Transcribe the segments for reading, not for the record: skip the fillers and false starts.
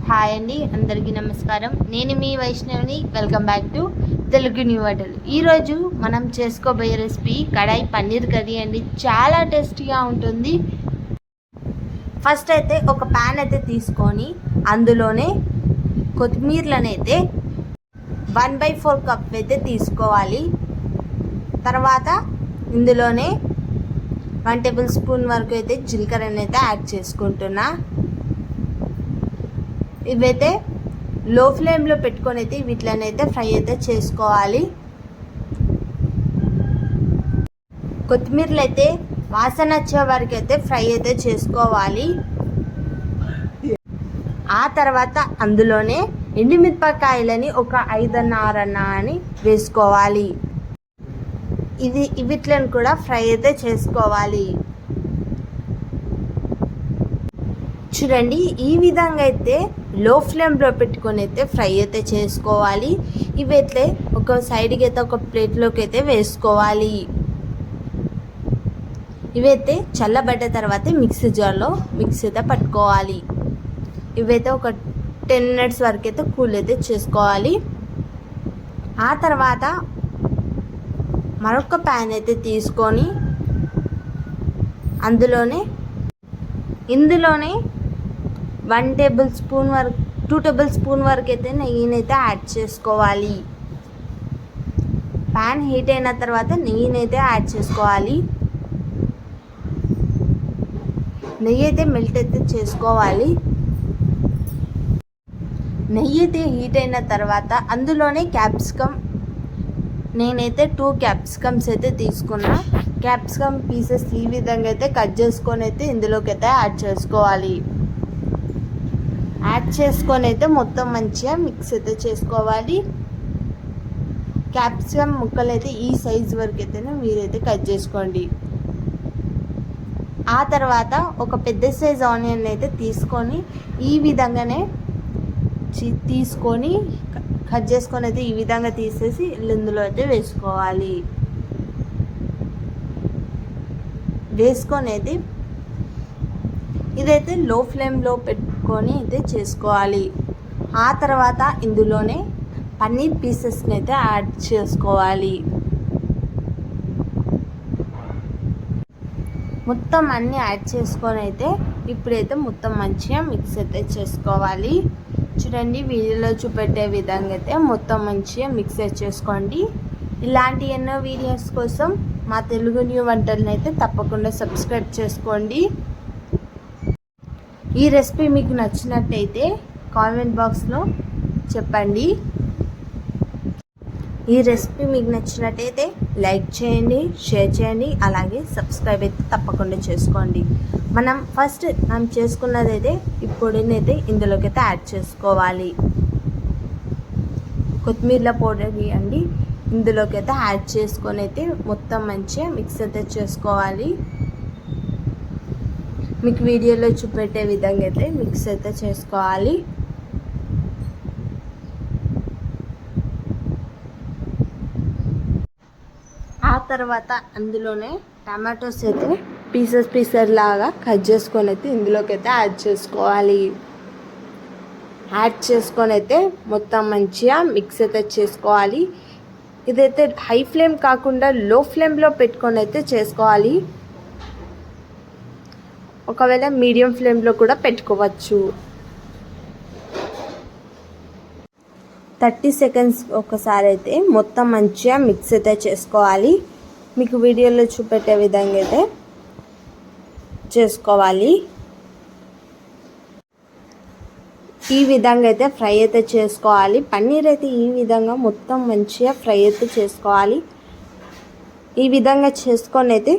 Hi అండి, అందరికీ నమస్కారం. నేను మీ వైష్ణవిని. Welcome back to Telugu new వంటలు. ఈరోజు మనం చేసుకోబోయే రెసిపీ కడాయి పన్నీర్ కర్రీ అండి. చాలా టేస్టీగా ఉంటుంది. ఫస్ట్ అయితే ఒక ప్యాన్ అయితే తీసుకొని అందులోనే కొత్తిమీరలను అయితే 1/4 కప్ అయితే తీసుకోవాలి. తర్వాత ఇందులోనే 1 టేబుల్ స్పూన్ వరకు అయితే జీలకర్రని అయితే యాడ్ చేసుకుంటున్నా. ఇవైతే లో ఫ్లేమ్లో పెట్టుకొని అయితే వీటిని అయితే ఫ్రై అయితే చేసుకోవాలి. కొత్తిమీరలు అయితే వాసన వచ్చే వరకు అయితే ఫ్రై అయితే చేసుకోవాలి. ఆ తర్వాత అందులోనే ఎండుమిరపకాయలని ఒక 5-6 అని వేసుకోవాలి. వీటిని కూడా ఫ్రై అయితే చేసుకోవాలి. చూడండి, ఈ విధంగా అయితే లో ఫ్లేమ్లో పెట్టుకొని అయితే ఫ్రై అయితే చేసుకోవాలి. ఇవైతే ఒక సైడ్కి అయితే ఒక ప్లేట్లోకి అయితే వేసుకోవాలి. ఇవైతే చల్లబడ్డ తర్వాత మిక్సీ జార్లో మిక్సీ అయితే పట్టుకోవాలి. ఇవైతే ఒక 10 మినిట్స్ వరకు అయితే కూల్ అయితే చేసుకోవాలి. ఆ తర్వాత మరొక ప్యాన్ అయితే తీసుకొని ఇందులోనే 1 టేబుల్ స్పూన్ వరకు 2 టేబుల్ స్పూన్ వరకు అయితే నెయ్యిని అయితే యాడ్ చేసుకోవాలి. ప్యాన్ హీట్ అయిన తర్వాత నెయ్యిని అయితే యాడ్ చేసుకోవాలి. నెయ్యి అయితే మెల్ట్ అయితే చేసుకోవాలి. నెయ్యి అయితే హీట్ అయిన తర్వాత అందులోనే క్యాప్సికమ్, నేనైతే 2 క్యాప్సికమ్స్ అయితే తీసుకున్నా. క్యాప్సికమ్ పీసెస్ ఈ విధంగా అయితే కట్ చేసుకొని అయితే ఇందులోకి అయితే యాడ్ చేసుకోవాలి. యాడ్ చేసుకొని అయితే మొత్తం మంచిగా మిక్స్ అయితే చేసుకోవాలి. క్యాప్సికమ్ ముక్కలు అయితే ఈ సైజ్ వరకు అయితేనే మీరైతే కట్ చేసుకోండి. ఆ తర్వాత ఒక పెద్ద సైజ్ ఆనియన్ అయితే తీసుకొని ఈ విధంగానే తీసుకొని కట్ చేసుకొని అయితే ఈ విధంగా తీసేసి ఇందులో అయితే వేసుకోవాలి. వేసుకొని అయితే ఇదైతే లో ఫ్లేమ్లో పెట్టుకొని అయితే చేసుకోవాలి. ఆ తర్వాత ఇందులోనే పన్నీర్ పీసెస్ని అయితే యాడ్ చేసుకోవాలి. మొత్తం అన్నీ యాడ్ చేసుకొని అయితే ఇప్పుడైతే మొత్తం మంచిగా మిక్స్ అయితే చేసుకోవాలి. చూడండి, వీడియోలో చూపెట్టే విధంగా అయితే మొత్తం మంచిగా మిక్స్ చేసుకోండి. ఇలాంటి ఎన్నో వీడియోస్ కోసం మా తెలుగు న్యూ వంటలను అయితే తప్పకుండా సబ్స్క్రైబ్ చేసుకోండి. ఈ రెసిపీ మీకు నచ్చినట్టయితే కామెంట్ బాక్స్లో చెప్పండి. ఈ రెసిపీ మీకు నచ్చినట్టయితే లైక్ చేయండి, షేర్ చేయండి, అలాగే సబ్స్క్రైబ్ అయితే తప్పకుండా చేసుకోండి. మనం చేసుకున్నది అయితే ఈ పొడినైతే ఇందులోకి అయితే యాడ్ చేసుకోవాలి. కొత్తిమీర పౌడర్ అండి ఇందులోకి అయితే యాడ్ చేసుకొని అయితే మొత్తం మంచిగా మిక్స్ అయితే చేసుకోవాలి. మీకు వీడియోలో చూపెట్టే విధంగా అయితే మిక్స్ అయితే చేసుకోవాలి. ఆ తర్వాత అందులోనే టమాటోస్ అయితే పీసెస్ లాగా కట్ చేసుకొని అయితే ఇందులోకి అయితే యాడ్ చేసుకోవాలి. యాడ్ చేసుకొని అయితే మొత్తం మంచిగా మిక్స్ అయితే చేసుకోవాలి. ఇదైతే హై ఫ్లేమ్ కాకుండా లో ఫ్లేమ్లో పెట్టుకొని అయితే చేసుకోవాలి. ఒకవేళ మీడియం ఫ్లేమ్లో కూడా పెట్టుకోవచ్చు. 30 సెకండ్స్ ఒకసారి అయితే మొత్తం మంచిగా మిక్స్ అయితే చేసుకోవాలి. మీకు వీడియోలో చూపెట్టే విధంగా అయితే చేసుకోవాలి. ఈ విధంగా అయితే ఫ్రై అయితే చేసుకోవాలి. పన్నీర్ అయితే ఈ విధంగా మొత్తం మంచిగా ఫ్రై అయితే చేసుకోవాలి. ఈ విధంగా చేసుకొని అయితే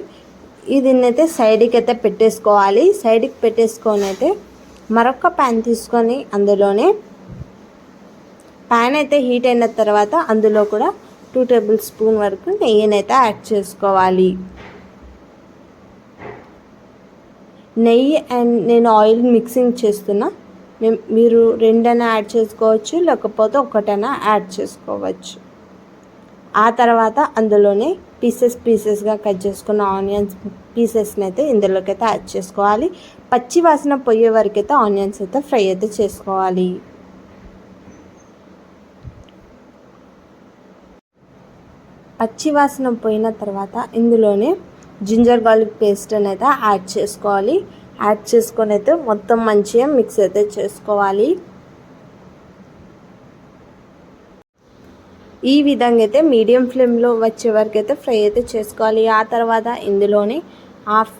దీన్నైతే సైడ్కి అయితే పెట్టేసుకోవాలి. సైడ్కి పెట్టేసుకొని అయితే మరొక ప్యాన్ తీసుకొని అందులోనే ప్యాన్ అయితే హీట్ అయిన తర్వాత అందులో కూడా 2 టేబుల్ స్పూన్ వరకు నెయ్యిని అయితే యాడ్ చేసుకోవాలి. నెయ్యి అండ్ నేను ఆయిల్ మిక్సింగ్ చేస్తున్నా. మీరు 2 యాడ్ చేసుకోవచ్చు, లేకపోతే 1 యాడ్ చేసుకోవచ్చు. ఆ తర్వాత అందులోనే పీసెస్గా కట్ చేసుకున్న ఆనియన్స్ పీసెస్ని అయితే ఇందులోకి అయితే యాడ్ చేసుకోవాలి. పచ్చి వాసన పోయే వరకు అయితే ఆనియన్స్ అయితే ఫ్రై అయితే చేసుకోవాలి. పచ్చి వాసన పోయిన తర్వాత ఇందులోనే జింజర్ గార్లిక్ పేస్ట్ అయితే యాడ్ చేసుకోవాలి. యాడ్ చేసుకొని అయితే మొత్తం మంచిగా మిక్స్ అయితే చేసుకోవాలి. ఈ విధంగా అయితే మీడియం ఫ్లేమ్లో వచ్చే వరకు అయితే ఫ్రై అయితే చేసుకోవాలి. ఆ తర్వాత ఇందులోనే 1/2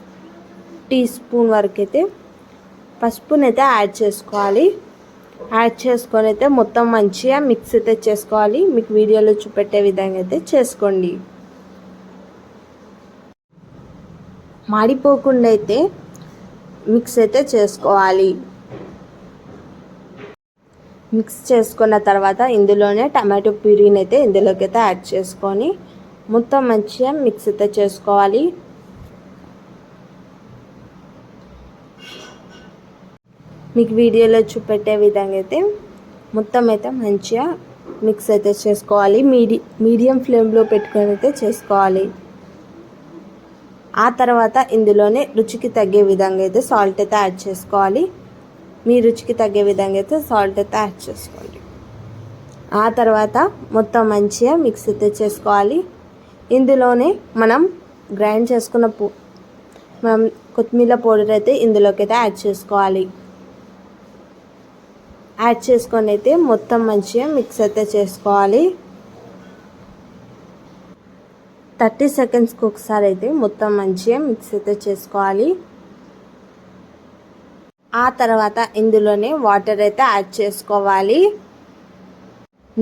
టీ స్పూన్ వరకు అయితే పసుపునైతే యాడ్ చేసుకోవాలి. యాడ్ చేసుకొని అయితే మొత్తం మంచిగా మిక్స్ అయితే చేసుకోవాలి. మీకు వీడియోలో చూపెట్టే విధంగా అయితే చేసుకోండి. మాడిపోకుండా అయితే మిక్స్ అయితే చేసుకోవాలి. మిక్స్ చేసుకున్న తర్వాత ఇందులోనే టమాటో ప్యూరీని అయితే ఇందులోకి అయితే యాడ్ చేసుకొని మొత్తం మంచిగా మిక్స్ అయితే చేసుకోవాలి. మీకు వీడియోలో చూపెట్టే విధంగా అయితే మొత్తం అయితే మంచిగా మిక్స్ అయితే చేసుకోవాలి. మీడియం ఫ్లేమ్లో పెట్టుకొని అయితే చేసుకోవాలి. ఆ తర్వాత ఇందులోనే రుచికి తగ్గే విధంగా అయితే సాల్ట్ అయితే యాడ్ చేసుకోవాలి. మీ రుచికి తగ్గే విధంగా అయితే సాల్ట్ అయితే యాడ్ చేసుకోండి. ఆ తర్వాత మొత్తం మంచిగా మిక్స్ అయితే చేసుకోవాలి. ఇందులోనే మనం గ్రైండ్ చేసుకున్న మనం కొత్తిమీర పౌడర్ అయితే ఇందులోకి అయితే యాడ్ చేసుకోవాలి. యాడ్ చేసుకొని అయితే మొత్తం మంచిగా మిక్స్ అయితే చేసుకోవాలి. 30 సెకండ్స్కి ఒకసారి అయితే మొత్తం మంచిగా మిక్స్ అయితే చేసుకోవాలి. ఆ తర్వాత ఇందులోనే వాటర్ అయితే యాడ్ చేసుకోవాలి.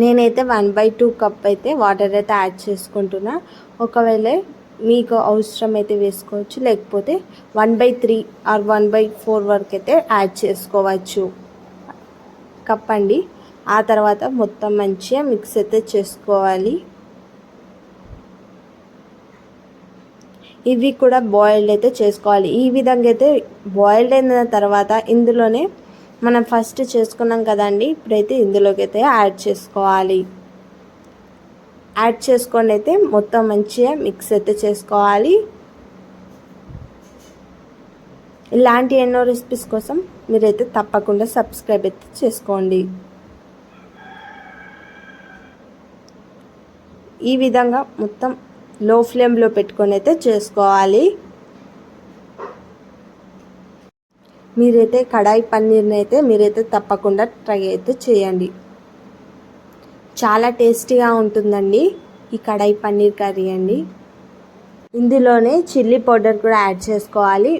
నేనైతే 1/2 కప్ అయితే వాటర్ అయితే యాడ్ చేసుకుంటున్నా. ఒకవేళ మీకు అవసరం అయితే వేసుకోవచ్చు, లేకపోతే 1/3 ఆర్ 1/4 వరకు అయితే యాడ్ చేసుకోవచ్చు కప్ అండి. ఆ తర్వాత మొత్తం మంచిగా మిక్స్ అయితే చేసుకోవాలి. ఇవి కూడా బాయిల్డ్ అయితే చేసుకోవాలి. ఈ విధంగా అయితే బాయిల్డ్ అయిన తర్వాత ఇందులోనే మనం ఫస్ట్ చేసుకున్నాం కదండి, ఇప్పుడైతే ఇందులోకి అయితే యాడ్ చేసుకోవాలి. యాడ్ చేసుకొని అయితే మొత్తం మంచిగా మిక్స్ అయితే చేసుకోవాలి. ఇలాంటి ఎన్నో రెసిపీస్ కోసం మీరైతే తప్పకుండా సబ్స్క్రైబ్ అయితే చేసుకోండి. ఈ విధంగా మొత్తం లో ఫ్లేమ్లో పెట్టుకొని అయితే చేసుకోవాలి. మీరైతే కడాయి పన్నీర్ని అయితే మీరైతే తప్పకుండా ట్రై అయితే చేయండి. చాలా టేస్టీగా ఉంటుందండి ఈ కడాయి పన్నీర్ కర్రీ అండి. ఇందులోనే చిల్లీ పౌడర్ కూడా యాడ్ చేసుకోవాలి.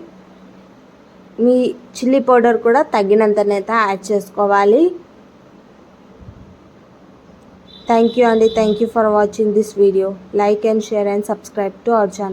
మీ చిల్లీ పౌడర్ కూడా తగినంతనైతే యాడ్ చేసుకోవాలి. థ్యాంక్ యూ అండి. Thank you for watching this video. Like and share and subscribe to our channel.